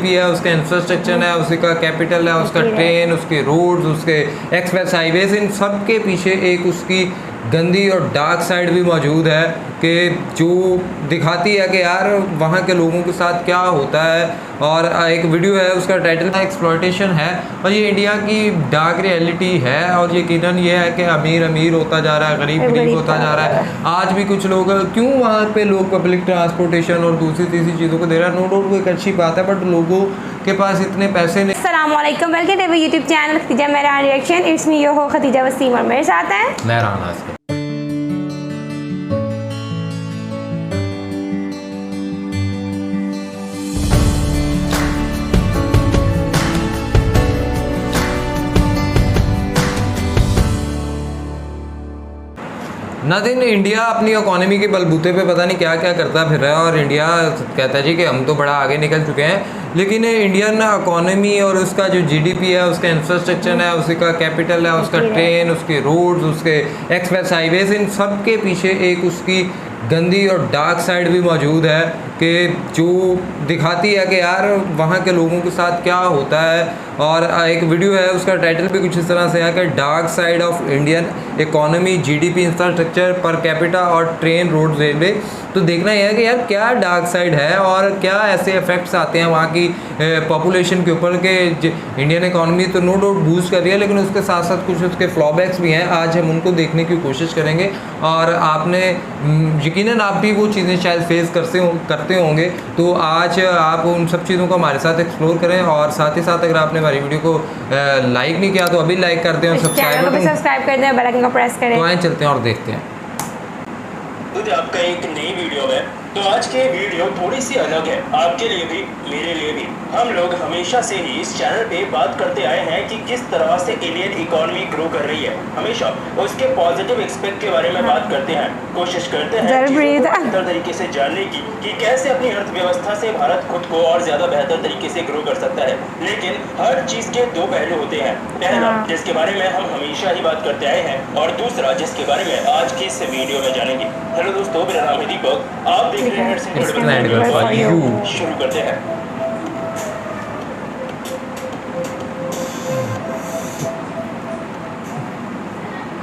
भी है, उसका इंफ्रास्ट्रक्चर है, उसका कैपिटल है, उसका ट्रेन, उसके रोड्स, उसके एक्सप्रेस हाईवेज, इन सब के पीछे एक उसकी गंदी और डार्क साइड भी मौजूद है कि जो दिखाती है कि यार वहाँ के लोगों के साथ क्या होता है। और एक वीडियो है, उसका टाइटल एक्सप्लॉयटेशन है, और ये इंडिया की डार्क रियलिटी है। और यकीनन ये है कि अमीर अमीर होता जा रहा है, गरीब गरीब होता जा रहा है। आज भी कुछ लोग क्यों वहाँ पे लोग पब्लिक ट्रांसपोर्टेशन और दूसरी तीसरी चीज़ों को दे रहा है, नो डाउट वो एक अच्छी बात है, बट लोगों के पास इतने पैसे नहीं। अस्सलामुअलैकुम, welcome to YouTube channel Khatija Mehran reaction. It's me यो हो खतीजा वसीम और मेरे साथ हैं मेहरान। नदिन इंडिया अपनी इकोनॉमी के बलबूते पे पता नहीं क्या क्या करता फिर रहा है, और इंडिया कहता है जी कि हम तो बड़ा आगे निकल चुके हैं, लेकिन इंडियन इकोनॉमी और उसका जो जीडीपी है, उसका इंफ्रास्ट्रक्चर है, उसका कैपिटल है, उसका ट्रेन, उसके रोड्स, उसके एक्सप्रेस हाईवेज, इन सब के पीछे एक उसकी गंदी और डार्क साइड भी मौजूद है कि जो दिखाती है कि यार वहाँ के लोगों के साथ क्या होता है। और एक वीडियो है, उसका टाइटल भी कुछ इस तरह से है कि dark side of Indian economy, GDP, infrastructure, per capita और ट्रेन, रोड, रेलवे। तो देखना यह है कि यार क्या डार्क साइड है और क्या ऐसे इफेक्ट्स आते हैं वहाँ की पॉपुलेशन के ऊपर कि इंडियन इकोनॉमी तो नो डाउट बूस्ट कर रही है, लेकिन उसके साथ साथ कुछ उसके फ्लॉबैक्स भी हैं। आज हम उनको देखने की कोशिश करेंगे, और आपने यकीनन आप भी वो चीज़ें शायद फेस करते होंगे। तो आज आप उन सब चीज़ों को हमारे साथ एक्सप्लोर करें, और साथ ही साथ अगर आपने हमारी वीडियो को लाइक नहीं किया तो अभी लाइक कर दें और सब्सक्राइब कर दें, बेल आइकन को प्रेस करें। तो आए चलते हैं और देखते हैं आपका एक नई वीडियो में। तो आज की वीडियो थोड़ी सी अलग है, आपके लिए भी मेरे लिए भी। हम लोग हमेशा से ही इस चैनल पे बात करते आए हैं कि किस तरह से इंडियन इकोनॉमी ग्रो कर रही है, हमेशा उसके पॉजिटिव एस्पेक्ट के बारे में बात करते हैं, कोशिश करते हैं बेहतर तरीके से जानने की कि कैसे अपनी अर्थव्यवस्था से भारत खुद को और ज्यादा बेहतर तरीके से ग्रो कर सकता है। लेकिन हर चीज के दो पहलू होते हैं, पहला जिसके बारे में हम हमेशा ही बात करते आए हैं, और दूसरा जिसके बारे में आज की इस वीडियो में जानेंगे। हेलो दोस्तों, मेरा नाम है दीपक, आप देख रहे हैं। शुरू करते हैं।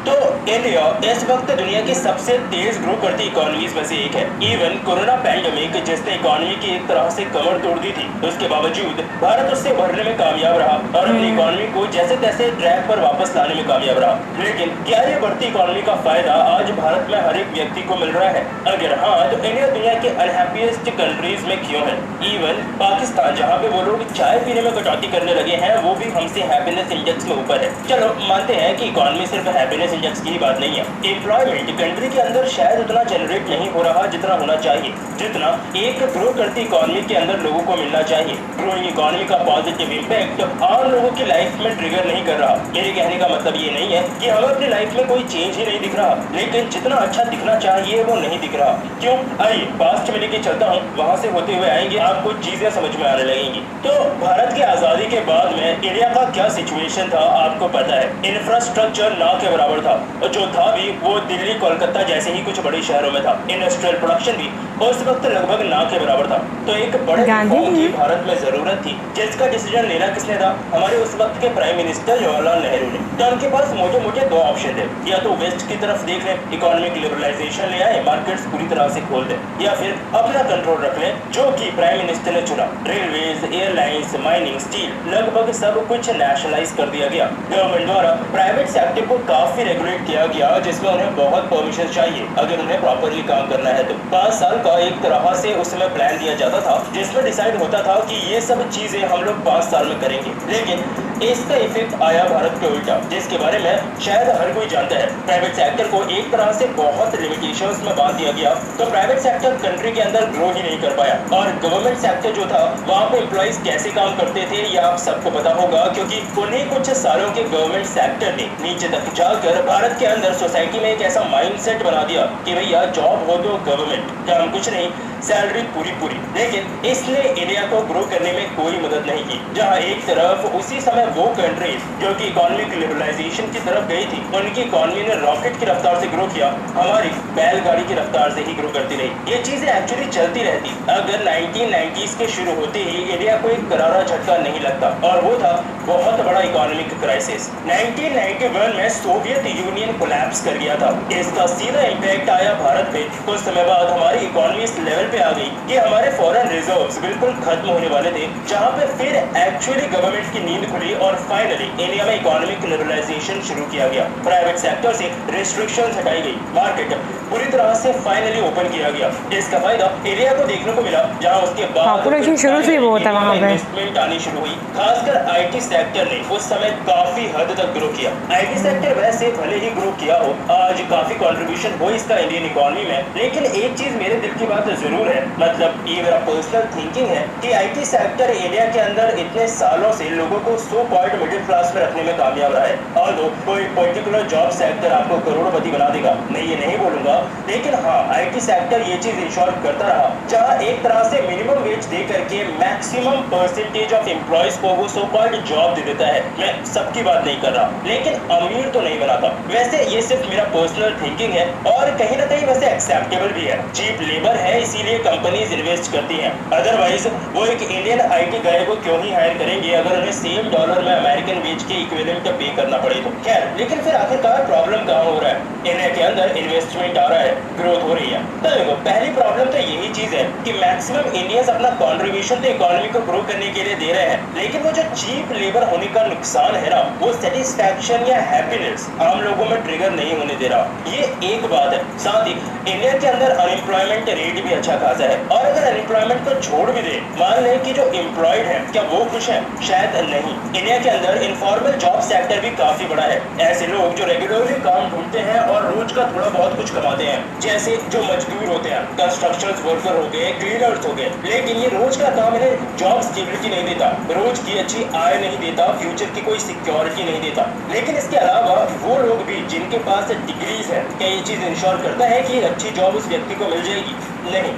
तो इंडिया इस वक्त दुनिया की सबसे तेज ग्रो करती इकोनॉमीज में से एक है। इवन कोरोना पैंडेमिक जिसने इकोनॉमी की एक तरह से कमर तोड़ दी थी, उसके बावजूद भारत उससे भरने में कामयाब रहा और अपनी इकोनॉमी को जैसे तैसे ट्रैक पर वापस लाने में कामयाब रहा। लेकिन क्या ये बढ़ती इकोनॉमी का फायदा आज भारत में हर एक व्यक्ति को मिल रहा है? अगर हाँ, तो इंडिया दुनिया के अनहैप्पीएस्ट कंट्रीज में क्यों है? इवन पाकिस्तान, जहाँ पे वो लोग चाय पीने में कटौती करने लगे हैं, वो भी हमसे हैप्पीनेस इंडेक्स में ऊपर है। चलो मानते हैं कि इकोनॉमी सिर्फ हैप्पीनेस इंडेक्स की बात नहीं है। एम्प्लॉयमेंट कंट्री के अंदर शायद उतना जनरेट नहीं हो रहा जितना होना चाहिए, जितना एक ग्रो करती इकोनॉमी के अंदर लोगों को मिलना चाहिए। ग्रोइंग इकोनॉमी का पॉजिटिव इंपैक्ट आम लोगों की लाइफ में ट्रिगर नहीं कर रहा। मेरे कहने का मतलब ये नहीं है कि हमें अपनी लाइफ में कोई चेंज ही नहीं दिख रहा, लेकिन जितना अच्छा दिखना चाहिए वो नहीं दिख रहा। क्यों? आइए पास्ट में लेके चलता हूँ, वहाँ से होते हुए आएंगे, आपको चीजें समझ में आने लगेंगी। तो भारत की आजादी के बाद में इंडिया का क्या सिचुएशन था आपको पता है। इंफ्रास्ट्रक्चर ना के बराबर था, जो था भी वो दिल्ली कोलकाता जैसे ही कुछ बड़े शहरों में था। इंडस्ट्रियल प्रोडक्शन भी उस वक्त लगभग ना के बराबर था। तो एक बड़े रिफॉर्म की भारत में जरूरत थी, जिसका डिसीजन लेना किसने था? हमारे उस वक्त के प्राइम मिनिस्टर जवाहरलाल नेहरू ने। तो उनके पास मोटे मोटे दो ऑप्शन थे, या तो वेस्ट की तरफ देख लें, इकोनॉमिक लिबरलाइजेशन ले आए, मार्केट्स पूरी तरह से खोल दें, या फिर अपना कंट्रोल रख लें, जो कि प्राइम मिनिस्टर ने चुना। रेलवेज, एयरलाइंस, माइनिंग, स्टील, लगभग सब कुछ नेशनलाइज कर दिया गया। गवर्नमेंट द्वारा प्राइवेट सेक्टर को काफी रेगुलेट किया गया, जिसमें उन्हें बहुत परमिशन चाहिए अगर उन्हें प्रॉपरली काम करना है। तो 5 साल का एक तरह से उसमें प्लान दिया जाता था, जिसमें डिसाइड होता था कि ये सब चीजें हम लोग 5 साल में करेंगे। लेकिन इसका इफेक्ट आया भारत के उल्टा, जिसके बारे में शायद हर कोई जानता है। प्राइवेट सेक्टर को एक तरह से बहुत लिमिटेशंस में बांध दिया गया, तो प्राइवेट सेक्टर कंट्री के अंदर ग्रो ही नहीं कर पाया। और गवर्नमेंट सेक्टर जो था, वहाँ पे एम्प्लॉइज कैसे काम करते थे ये आप सबको पता होगा, क्योंकि उन्हीं कुछ सालों के गवर्नमेंट सेक्टर ने नीचे तक जाकर भारत के अंदर सोसाइटी में एक ऐसा माइंडसेट बना दिया कि भैया जॉब हो तो गवर्नमेंट, काम कुछ नहीं, सैलरी पूरी पूरी, लेकिन इसने इंडिया को ग्रो करने में कोई मदद नहीं की। जहां एक तरफ उसी समय वो कंट्रीज जो कि इकोनॉमिक लिबरलाइजेशन की तरफ गई थी, उनकी इकोनॉमी ने रॉकेट की रफ्तार से ग्रो किया, हमारी बैलगाड़ी की रफ्तार से ही ग्रो करती रही। ये चीजें एक्चुअली चलती रहती अगर 1990s के शुरू होते ही इंडिया को एक करारा झटका नहीं लगता, और वो था बहुत बड़ा इकोनॉमिक क्राइसिस। 1991 में सोवियत यूनियन कोलैप्स कर गया था। इसका सीधा इम्पैक्ट आया भारत पे। कुछ समय बाद हमारी इकोनॉमी इस लेवल पे आ गई कि हमारे फॉरेन रिजर्व्स बिल्कुल खत्म होने वाले थे, जहां पे फिर एक्चुअली गवर्नमेंट की नींद खुली और फाइनली इंडिया में इकोनॉमिक लिबरलाइजेशन शुरू किया गया। प्राइवेट सेक्टर से रिस्ट्रिक्शंस हटाई गई, मार्केट पूरी तरह से फाइनली ओपन किया गया। इसका फायदा इंडिया को देखने को मिला, जहां उसके बाद पॉपुलेशन शुरू से ही बहुत है वहाँ पे। इन्वेस्टमेंट आनी शुरू हुई। खासकर आईटी सेक्टर ने उस समय काफी हद तक ग्रो किया। आईटी सेक्टर वैसे भले ही ग्रो किया हो, आज काफी कंट्रीब्यूशन हो इसका इंडियन इकोनॉमी में, लेकिन एक चीज मेरे दिल की बात जरूर है, मतलब ये मेरा पर्सनल थिंकिंग है कि आईटी सेक्टर इंडिया के अंदर इतने सालों से लोगों को सो कॉल्ड मिडिल क्लास में रखने में कामयाब रहा है। ऑल्दो कोई पर्टिकुलर जॉब सेक्टर आपको करोड़पति बना देगा, मैं ये नहीं बोलूंगा, लेकिन हाँ आईटी सेक्टर ये चीज इंश्योर करता रहा, जहाँ एक तरह से मिनिमम वेज दे करके मैक्सिमम परसेंटेज ऑफ एम्प्लॉयज को वो सो कॉल्ड जॉब दे देता है। मैं सबकी बात नहीं कर रहा, लेकिन अमीर तो नहीं बनाता। वैसे ये सिर्फ मेरा पर्सनल थिंकिंग है और कहीं ना कहीं वैसे एक्सेप्टेबल भी है। चीप लेबर है, इसीलिए कंपनीज इन्वेस्ट करती हैं। अदरवाइज वो एक इंडियन आईटी गाय को क्यों ही हायर करेंगे अगर उन्हें सेम डॉलर में अमेरिकन वेज के इक्विवेलेंट पे करना पड़े तो। खैर, लेकिन फिर आखिरकार प्रॉब्लम कहाँ हो रहा है? इंडिया के अंदर इन्वेस्टमेंट आ रहा है, ग्रोथ हो रही है। तो देखो, पहली प्रॉब्लम तो यही चीज है कि मैक्सिमम इंडियंस अपना कंट्रीब्यूशन तो इकोनॉमी को ग्रो करने के लिए दे रहे हैं, लेकिन वो जो चीप लेबर होने का नुकसान है ना, वो सेटिस्फैक्शन या हैप्पीनेस आम लोगों में ट्रिगर नहीं होने दे रहा। ये एक बात है। साथ ही इंडिया के अंदर अनएम्प्लॉयमेंट रेट भी अच्छा खासा है, और अगर अनएम्प्लॉयमेंट को छोड़ भी दे, मान लें कि जो एम्प्लॉयड है क्या वो खुश है? शायद नहीं। इंडिया के अंदर इनफॉर्मल जॉब सेक्टर भी काफी बड़ा है। ऐसे लोग जो रेगुलरली काम ढूंढते हैं और रोज का थोड़ा बहुत कुछ कमाते हैं, जैसे जो मजदूर होते हैं, कंस्ट्रक्शन वर्कर हो गए, क्लीनर्स हो गए, लेकिन ये रोज का काम इन्हें जॉब स्टेबिलिटी नहीं देता, रोज की अच्छी आय नहीं देता, फ्यूचर की कोई सिक्योरिटी नहीं देता। लेकिन इसके अलावा वो लोग भी जिनके पास डिग्रीज है, क्या ये चीज इंश्योर करता है कि अच्छी जॉब उस व्यक्ति को मिल जाएगी? नहीं।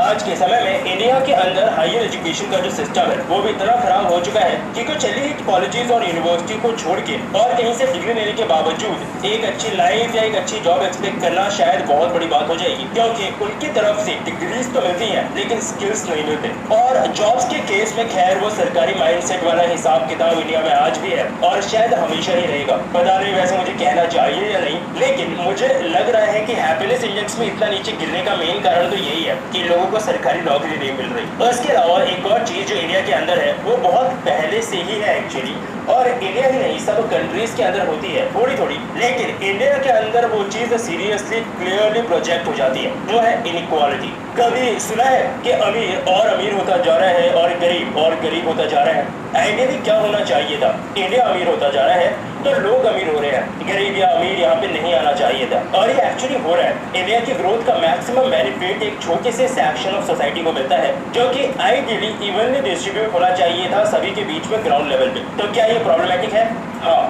आज के समय में इंडिया के अंदर हायर एजुकेशन का जो सिस्टम है वो भी इतना खराब हो चुका है कि कुछ एलीट कॉलेजेस और यूनिवर्सिटी को छोड़ के और कहीं से डिग्री लेने के बावजूद एक अच्छी लाइफ या एक अच्छी जॉब एक्सपेक्ट करना शायद बहुत बड़ी बात हो जाएगी, क्योंकि उनकी तरफ से डिग्रीज तो मिलती हैं लेकिन स्किल्स नहीं मिलते। और जॉब्स के केस में खैर वो सरकारी माइंडसेट वाला हिसाब किताब इंडिया में आज भी है और शायद हमेशा ही रहेगा। पता नहीं वैसे मुझे कहना चाहिए या नहीं, लेकिन मुझे लग रहा है कि हैप्पीनेस इंडेक्स में इतना नीचे गिरने का मेन कारण तो यही है कि लोगों को सरकारी नौकरी नहीं मिल रही। और इसके अलावा एक और चीज जो इंडिया के अंदर है वो बहुत पहले से ही है एक्चुअली, और इंडिया ही नहीं सब कंट्रीज के अंदर होती है थोड़ी थोड़ी, लेकिन इंडिया के अंदर वो चीज सीरियसली क्लियरली प्रोजेक्ट हो जाती है, वो है इनइक्वालिटी। कभी सुना है कि अमीर और अमीर होता जा रहा है और गरीब होता जा रहा है? आइडियली क्या होना चाहिए था? इंडिया अमीर होता जा रहा है तो लोग अमीर हो रहे हैं, गरीब या अमीर यहाँ पे नहीं आना चाहिए था, और ये एक्चुअली हो रहा है। इंडिया की ग्रोथ का मैक्सिमम बेनिफिट एक छोटे से सेक्शन ऑफ सोसाइटी को मिलता है, जो कि आइडियली इवनली डिस्ट्रीब्यूट होना चाहिए था सभी के बीच में ग्राउंड लेवल पे। तो क्या ये प्रॉब्लमेटिक है? हाँ,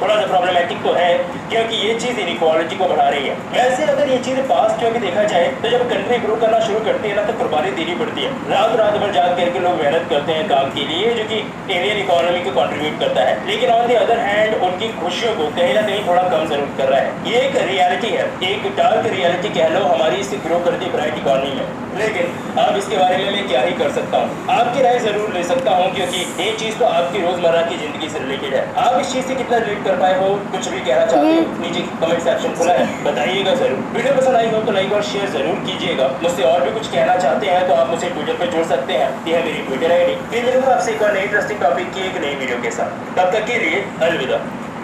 थोड़ा सा प्रॉब्लमेटिक तो है, क्योंकि ये चीज इनइक्वालिटी को बढ़ा रही है। वैसे अगर ये चीज पास्ट में भी देखा जाए तो जब कंट्री ग्रो करना शुरू करती है ना तो कुर्बानी देनी पड़ती है। रात भर जाग करके लोग मेहनत करते हैं काम के लिए, जो कि इंडियन इकोनॉमी को कंट्रीब्यूट करता है, लेकिन ऑन द अदर हैंड उनकी खुशियों को कहीं ना कहीं थोड़ा कम जरूर कर रहा है। ये एक रियलिटी है, एक डार्क रियलिटी कह लो हमारी इस ग्रो करती ब्राइट इकोनॉमी में। लेकिन अब इसके बारे में मैं क्या ही कर सकता हूँ, आपकी राय जरूर ले सकता हूँ, क्योंकि ये चीज तो आपकी रोजमर्रा की जिंदगी से रिलेटेड है। आप इस चीज से कितना रिलेट कर पाए हो, कुछ भी कहना चाहते हो, नीचे कमेंट सेक्शन खुला है, बताइएगा जरूर। वीडियो पसंद आई हो तो लाइक और शेयर जरूर कीजिएगा। मुझसे और भी कुछ कहना चाहते हैं तो आप मुझसे ट्विटर पे जुड़ सकते हैं, यह है मेरी ट्विटर आईडी। फिर मिलूंगा आपसे एक और नई इंटरेस्टिंग टॉपिक की एक नई वीडियो के साथ, तब तक के लिए अलविदा।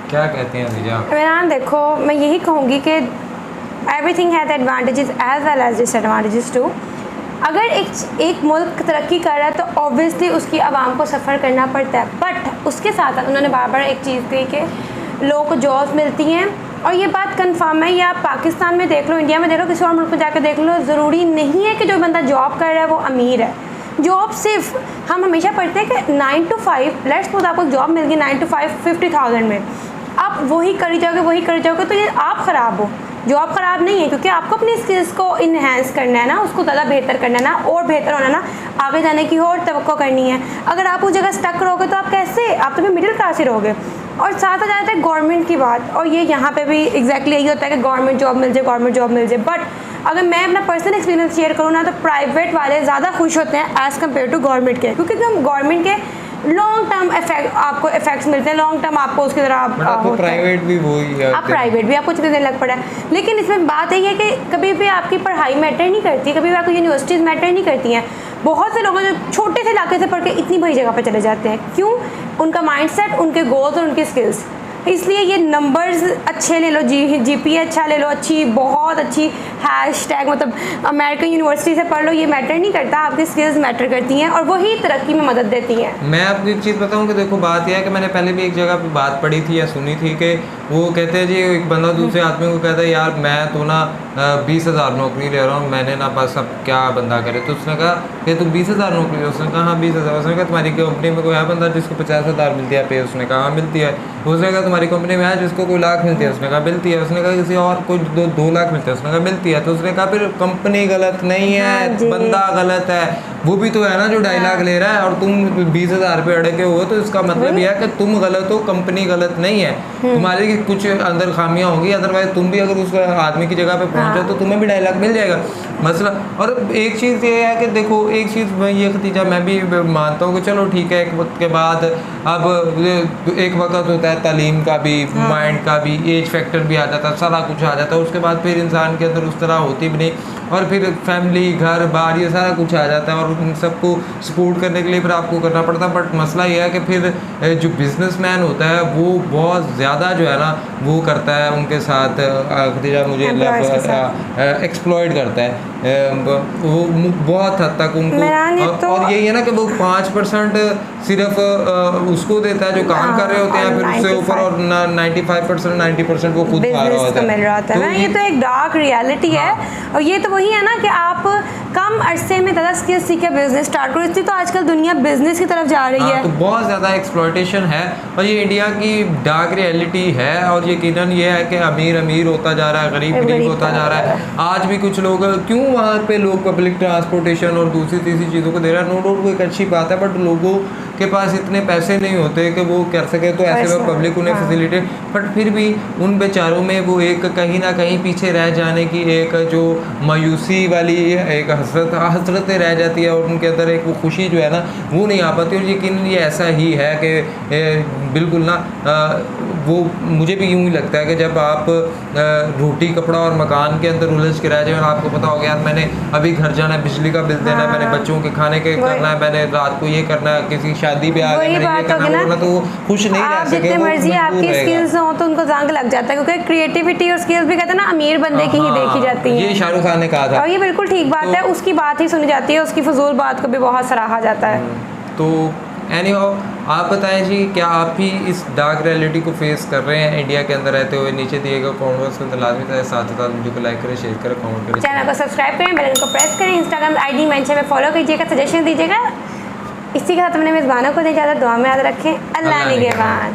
क्या कहते हैं अभिजा? इमरान, देखो मैं यही कहूँगी कि everything has advantages as well as disadvantages too. अगर एक मुल्क तरक्की कर रहा है तो ऑब्वियसली उसकी आवाम को सफ़र करना पड़ता है, बट उसके साथ साथ उन्होंने बार बार एक चीज़ कही कि लोगों को जॉब्स मिलती हैं, और ये बात कंफर्म है। या आप पाकिस्तान में देख लो, इंडिया में देख लो, किसी और मुल्क में जाकर देख लो, ज़रूरी नहीं है कि जो बंदा जॉब कर रहा है वो अमीर है। जॉब सिर्फ हम हमेशा पढ़ते हैं कि 9 to 5, लेट्स सपोज आपको जॉब मिल गई 9 to 5 50,000 में, आप वही करी जाओगे तो ये आप ख़राब हो। जॉब ख़राब नहीं है, क्योंकि आपको अपनी स्किल्स को इन्हेंस करना है ना, उसको ज़्यादा बेहतर करना है ना, और बेहतर होना ना, आगे जाने की और तवक्को करनी है। अगर आप उस जगह स्टक रहोगे तो आप कैसे, आप तो फिर मिडिल क्लास ही रहोगे। और साथ आ जाता है गवर्नमेंट की बात, और ये यहाँ पे भी एग्जैक्टली यही होता है कि गवर्नमेंट जॉब मिल जाए, गवर्नमेंट जॉब मिल जाए। बट अगर मैं अपना पर्सनल एक्सपीरियंस शेयर करूँ ना, तो प्राइवेट वाले ज़्यादा खुश होते हैं एज़ कम्पेयर टू गवर्नमेंट के, क्योंकि हम गवर्नमेंट के लॉन्ग टर्म आपको इफेक्ट्स मिलते हैं, लॉन्ग टर्म आपको उसकी तरह आपको प्राइवेट भी वही है, आप प्राइवेट भी आपको कितने दिन लग पड़ा है। लेकिन इसमें बात यही है कि कभी भी आपकी पढ़ाई मैटर नहीं करती, कभी भी आपको यूनिवर्सिटीज़ मैटर नहीं करती हैं। बहुत से लोग जो छोटे से इलाके से पढ़ के इतनी बड़ी जगह पर चले जाते हैं, क्यों? उनका माइंडसेट, उनके गोल्स और उनके स्किल्स। इसलिए ये नंबर्स अच्छे ले लो, जीपीए अच्छा ले लो, अच्छी बहुत अच्छी हैशटैग मतलब अमेरिकन यूनिवर्सिटी से पढ़ लो, ये मैटर नहीं करता, आपकी स्किल्स मैटर करती हैं और वही तरक्की में मदद देती हैं। मैं आपको एक चीज़ बताऊं कि देखो बात यह है कि मैंने पहले भी एक जगह पे बात पढ़ी थी या सुनी थी कि वो कहते हैं जी, एक बंदा दूसरे आदमी को कहता है यार मैं तो ना 20,000 नौकरी ले रहा हूँ, मैंने ना बस अब क्या बंदा करे। तो उसने कहा कि तुम 20,000 नौकरी ले, उसने कहा हाँ 20,000। उसने कहा तुम्हारी कंपनी में कोई है बंदा जिसको 50,000 मिलती है पे? उसने कहा हाँ मिलती है। उसने कहा तुम्हारी कंपनी में है जिसको कोई लाख मिलती है? उसने कहा मिलती है। उसने कहा किसी और कोई 2 लाख मिलते हैं? उसने कहा मिलती है। तो उसने कहा फिर कंपनी गलत नहीं है, बंदा गलत है, वो भी तो है ना जो 2.5 लाख ले रहा है और तुम 20,000 पे अड़के हो। तो इसका मतलब यह है कि तुम गलत हो, कंपनी गलत नहीं है, तुम्हारे कुछ अंदर खामियां होगी, अदरवाइज तुम भी अगर उस आदमी की जगह पे पहुंचे तो तुम्हें भी 2.5 लाख मिल जाएगा मसला। और एक चीज़ ये है कि देखो, एक चीज़ ये खतीजा मैं भी मानता हूँ कि चलो ठीक है, एक वक्त के बाद अब एक वक्त होता है तालीम का भी, माइंड का भी, एज फैक्टर भी आ जाता है, सारा कुछ आ जाता है। उसके बाद फिर इंसान के अंदर उस तरह होती भी नहीं, और फिर फैमिली, घर बार, ये सारा कुछ आ जाता है और उन सबको सपोर्ट करने के लिए फिर आपको करना पड़ता है। बट मसला ये है कि फिर जो बिजनेसमैन होता है वो बहुत ज़्यादा जो है ना वो करता है उनके साथ, खतीजा मुझे एक्सप्लॉइट करता है वो बहुत हद तक उनको। और यही है ना कि वो 5% सिर्फ उसको देता है जो काम कर रहे होते हैं, फिर उससे ऊपर और 95% 90% वो खुद खा रहा होता है। तो ये तो एक डार्क रियलिटी है। और ये तो वही है ना कि आप कम अरसे में ज़्यादा स्किल्स सीख के बिजनेस स्टार्ट करो, इसलिए तो आजकल दुनिया बिजनेस की तरफ जा रही है। तो बहुत ज़्यादा एक्सप्लॉयटेशन है और ये इंडिया की डार्क रियलिटी है। और यकीनन ये है कि अमीर अमीर होता जा रहा है, गरीब गरीब होता जा रहा है। आज भी कुछ लोग, क्यों वहाँ पे लोग पब्लिक ट्रांसपोर्टेशन और दूसरी तीसरी चीज़ों को दे रहे हैं, नो डाउट वो एक अच्छी बात है, बट लोगों के पास इतने पैसे नहीं होते कि वो कर सके, तो ऐसे में पब्लिक उन्हें फैसिलिटेट, बट फिर भी उन बेचारों में वो एक कहीं ना कहीं पीछे रह जाने की एक जो मायूसी वाली एक हसरतें रह जाती है और उनके अंदर एक वो खुशी जो है ना वो नहीं आ पाती। और यकीन ये ऐसा ही है कि बिल्कुल ना वो मुझे भी यूँ ही लगता है कि जब आप रोटी कपड़ा और मकान के अंदर उलझ के रह जाए और आपको पता हो गया यार मैंने अभी घर जाना है, बिजली का बिल देना है, मैंने बच्चों के खाने के करना है, मैंने रात को ये करना है, किसी शादी पे आ गए मैंने ये करना, तो वो खुश नहीं रह सके। जितने मर्जी आपकी स्किल्स हो तो उनको जंग लग जाता है, क्योंकि क्रिएटिविटी और स्किल्स भी कहते हैं ना अमीर बंदे की ही देखी जाती है। ये शाहरुख खान ने कहा था और ये बिल्कुल ठीक बात है, उसकी बात ही सुनी जाती है, उसकी फजूल बात को भी बहुत सराहा जाता है। तो एनीहाउ आप बताएं जी, क्या आप भी इस डार्क रियलिटी को फेस कर रहे हैं इंडिया के अंदर रहते हुए? नीचे दिए गए कमेंट बॉक्स के अंदर लाजमी था, साथ ही साथ वीडियो को लाइक करें, शेयर करें, कमेंट करें, चैनल को सब्सक्राइब करें, बेल आइकन को प्रेस करें, इंस्टाग्राम आईडी मेंशन में फॉलो कीजिएगा, सजेशन दीजिएगा। इसी के साथ अपने मेज़बानों को इजाज़त, दुआ में याद रखें। अल्लाह निगहबान।